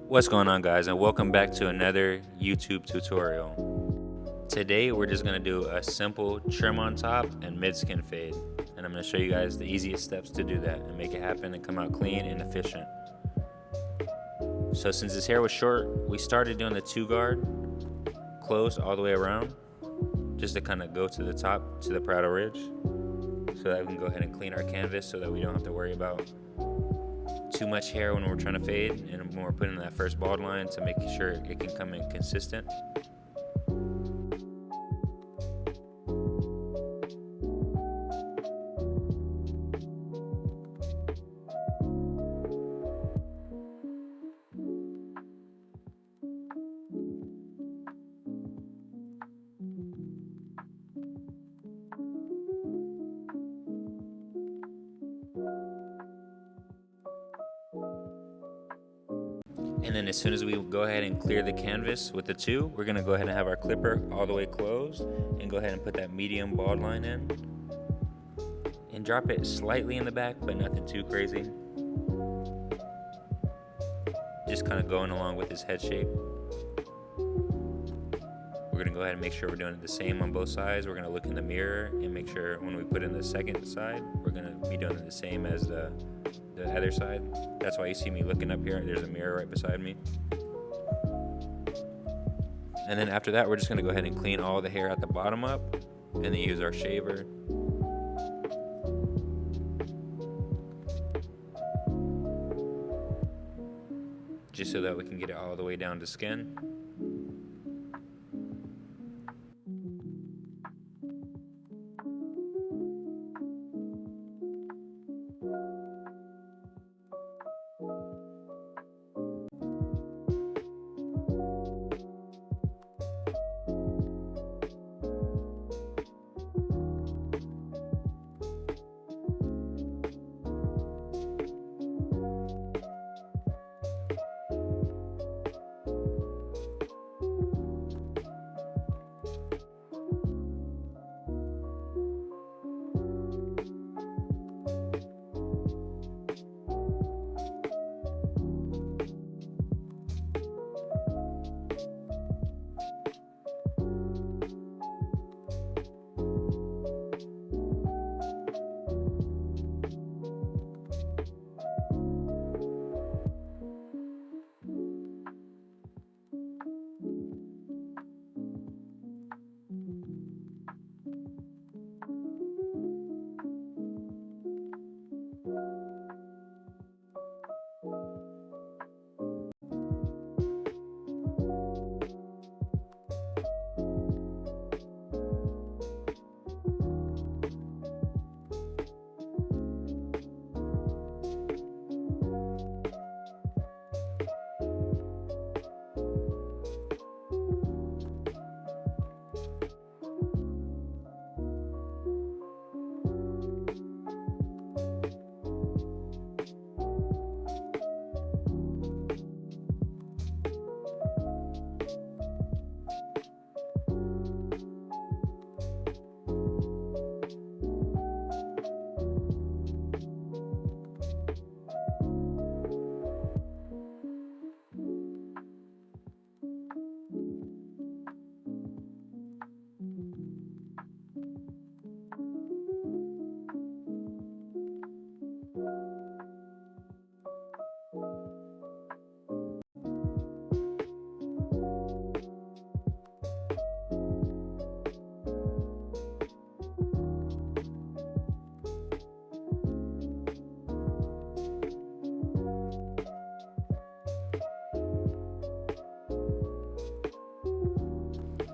What's going on, guys, and welcome back to another YouTube tutorial. Today we're just going to do a simple trim on top and mid skin fade, and I'm going to show you guys the easiest steps to do that and make it happen and come out clean and efficient. So since his hair was short, we started doing the 2-guard close all the way around just to kind of go to the top, to the parietal ridge, so that we can go ahead and clean our canvas so that we don't have to worry about too much hair when we're trying to fade and when we're putting that first bald line, to make sure it can come in consistent. And then as soon as we go ahead and clear the canvas with the 2, we're going to go ahead and have our clipper all the way closed and go ahead and put that medium bald line in and drop it slightly in the back, but nothing too crazy. Just kind of going along with his head shape. We're going to go ahead and make sure we're doing it the same on both sides. We're going to look in the mirror and make sure when we put in the second side, we're going to be doing it the same as the other side. That's why you see me looking up here. There's a mirror right beside me. And then after that, we're just going to go ahead and clean all the hair at the bottom up and then use our shaver. Just so that we can get it all the way down to skin.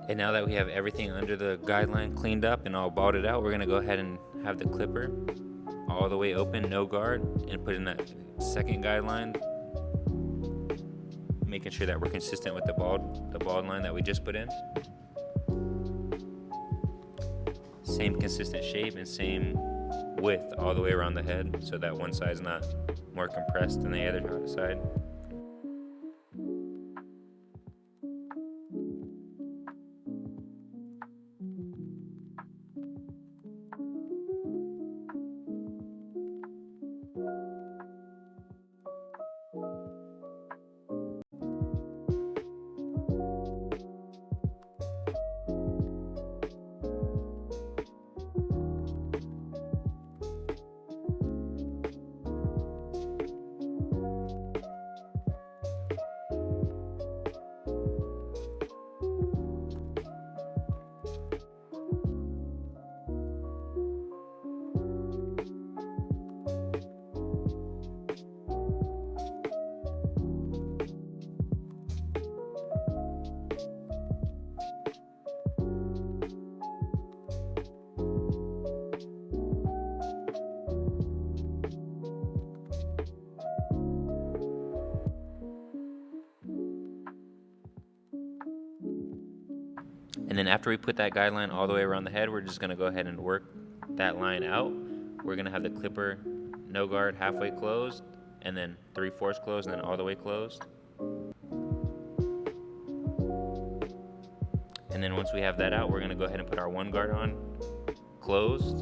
And now that we have everything under the guideline cleaned up and all balded out, we're going to go ahead and have the clipper all the way open, no guard, and put in that second guideline, making sure that we're consistent with the bald line that we just put in. Same consistent shape and same width all the way around the head, so that one side's not more compressed than the other side. And then after we put that guideline all the way around the head, we're just gonna go ahead and work that line out. We're gonna have the clipper no guard halfway closed, and then 3/4 closed, and then all the way closed. And then once we have that out, we're gonna go ahead and put our 1 guard on, closed,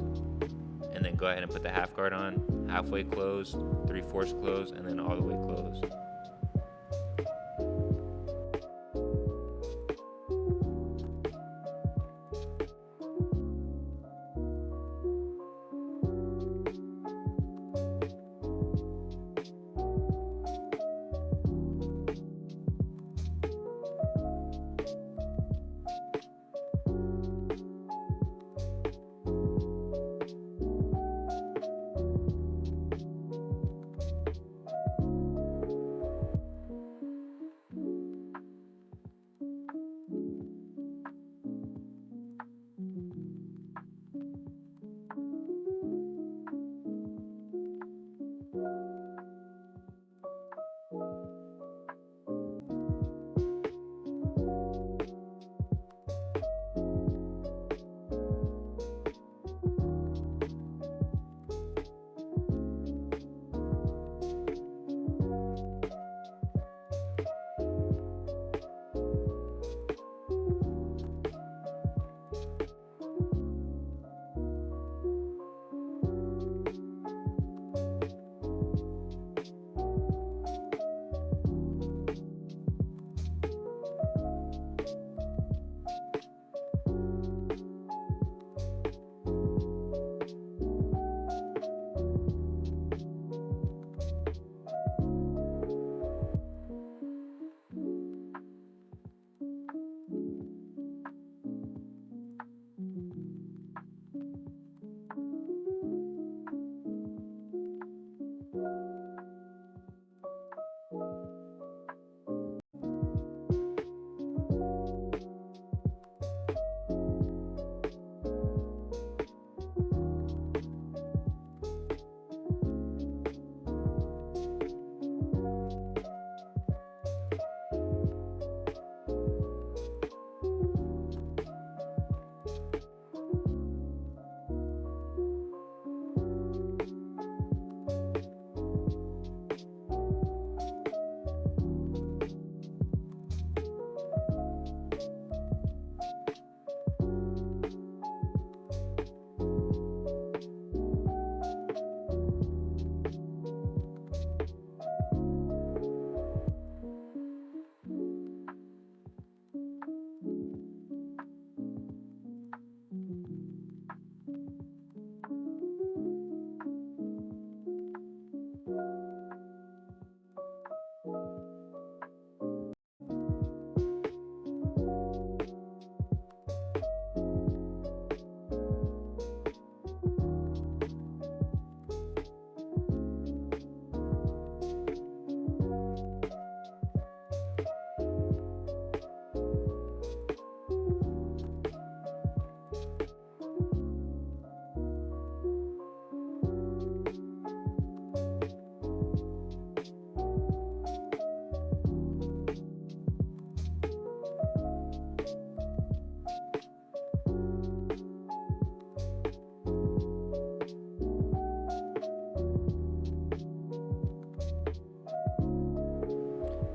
and then go ahead and put the half guard on, halfway closed, 3/4 closed, and then all the way closed.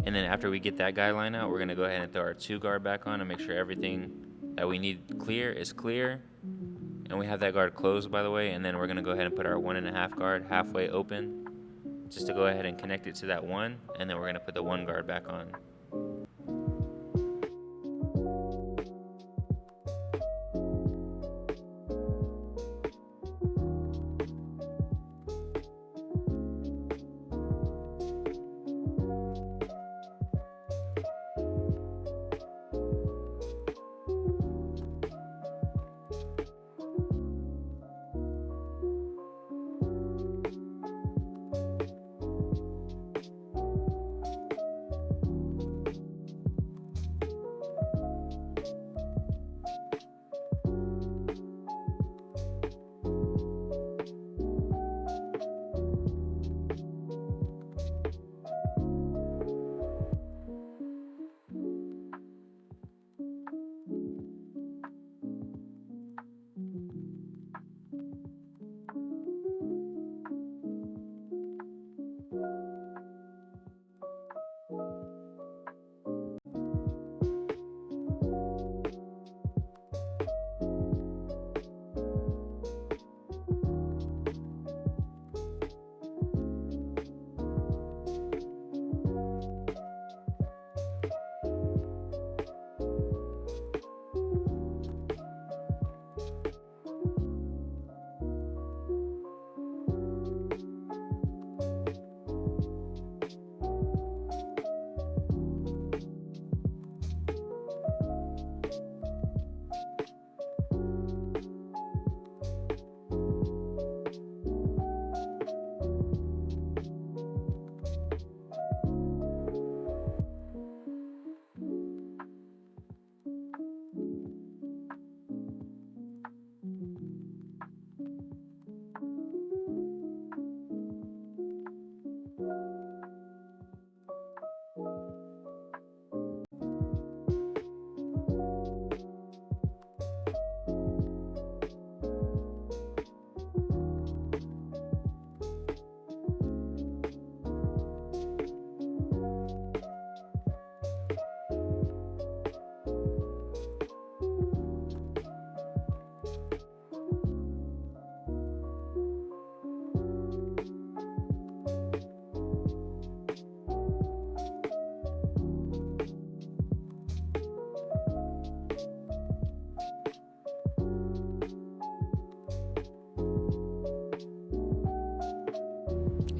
And then after we get that guideline out, we're gonna go ahead and throw our 2 guard back on and make sure everything that we need clear is clear. And we have that guard closed, by the way, and then we're gonna go ahead and put our 1.5 guard halfway open, just to go ahead and connect it to that 1, and then we're gonna put the 1 guard back on.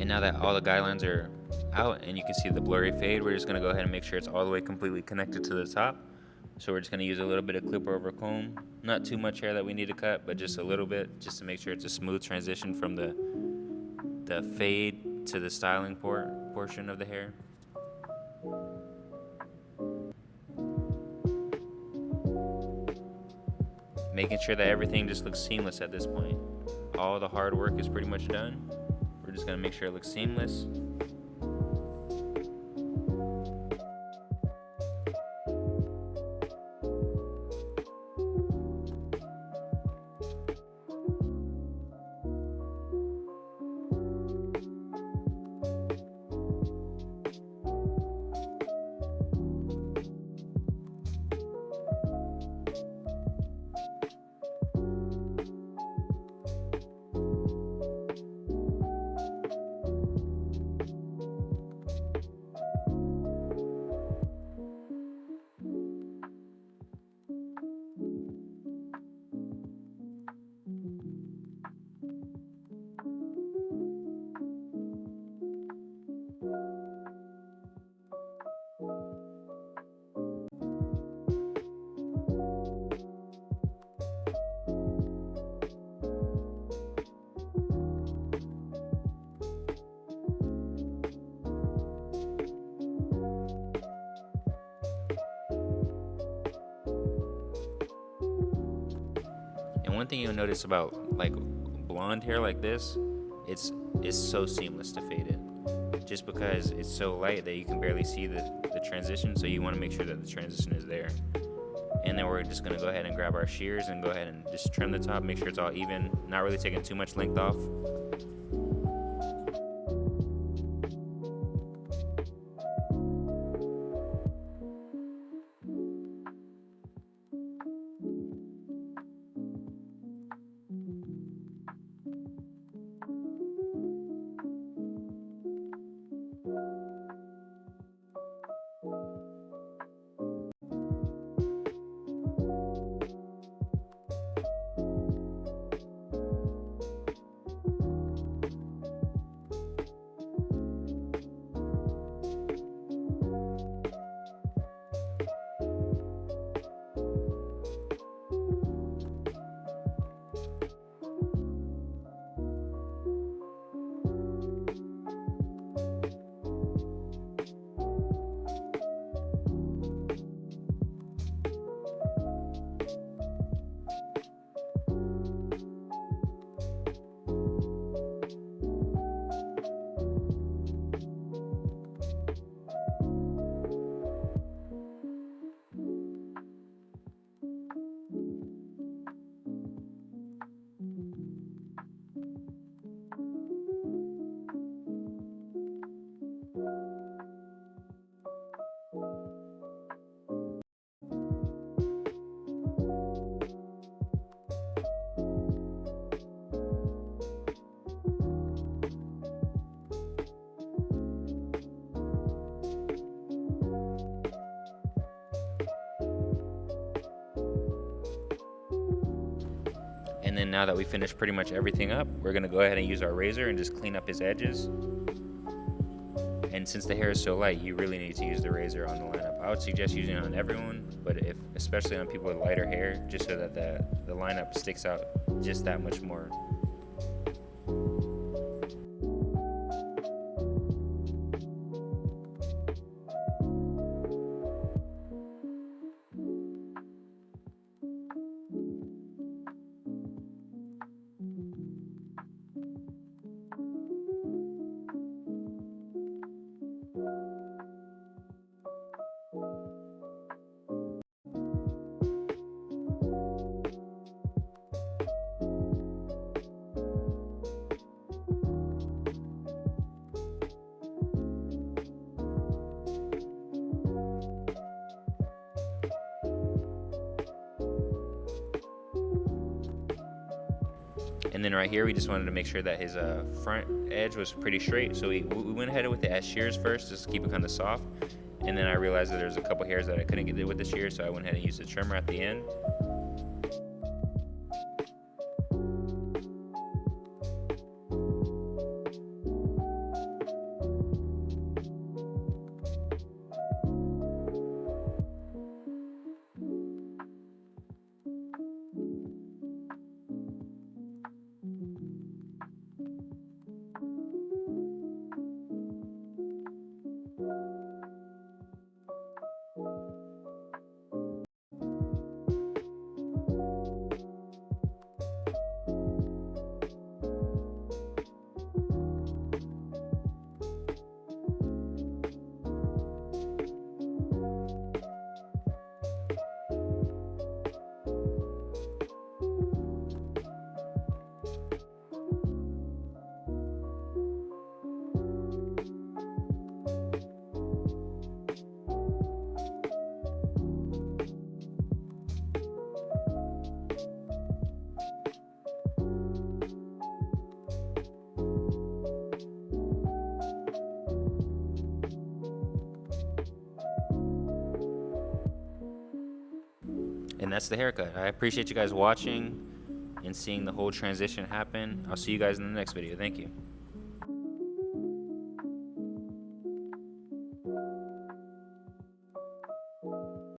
And now that all the guidelines are out and you can see the blurry fade, we're just going to go ahead and make sure it's all the way completely connected to the top. So we're just going to use a little bit of clipper over comb. Not too much hair that we need to cut, but just a little bit, just to make sure it's a smooth transition from the fade to the styling portion of the hair. Making sure that everything just looks seamless at this point. All the hard work is pretty much done. We're just gonna make sure it looks seamless. And one thing you'll notice about like blonde hair like this, it's so seamless to fade it, just because it's so light that you can barely see the transition. So you want to make sure that the transition is there. And then we're just gonna go ahead and grab our shears and go ahead and just trim the top, make sure it's all even, not really taking too much length off. And then now that we finished pretty much everything up, we're gonna go ahead and use our razor and just clean up his edges. And since the hair is so light, you really need to use the razor on the lineup. I would suggest using it on everyone, but especially on people with lighter hair, just so that the lineup sticks out just that much more. And then right here, we just wanted to make sure that his front edge was pretty straight. So we went ahead with the shears first, just to keep it kind of soft. And then I realized that there's a couple hairs that I couldn't get with the shears, so I went ahead and used the trimmer at the end. And that's the haircut. I appreciate you guys watching and seeing the whole transition happen. I'll see you guys in the next video. Thank you.